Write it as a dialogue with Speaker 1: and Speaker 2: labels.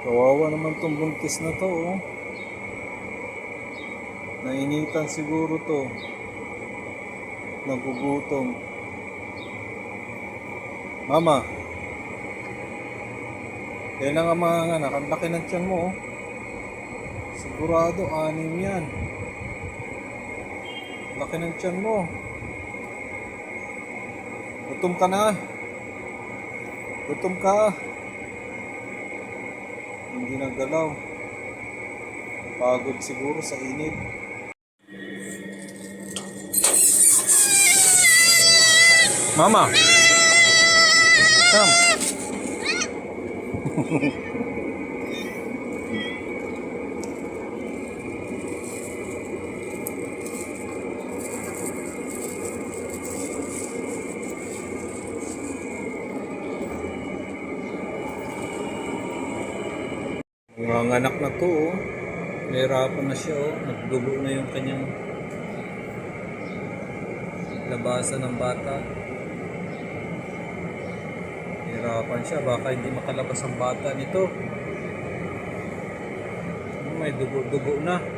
Speaker 1: Kawawa naman tong buntis na to, oh. Nainitan siguro to. Nagugutom. Mama, kailan nga mga anak, ang laki ng tiyan mo, oh. Sigurado, 6 yan. Laki ng tiyan mo. Gutom ka na. Gutom ka. Hindi nagalaw. Pagod siguro sa init. Mama! Come! Mga anak na to, oh. Nahirapan na siya, oh. Nagdugo na yung kanyang labasan ng bata. Nahirapan siya, baka hindi makalabas ang bata nito. May dugo-dugo na.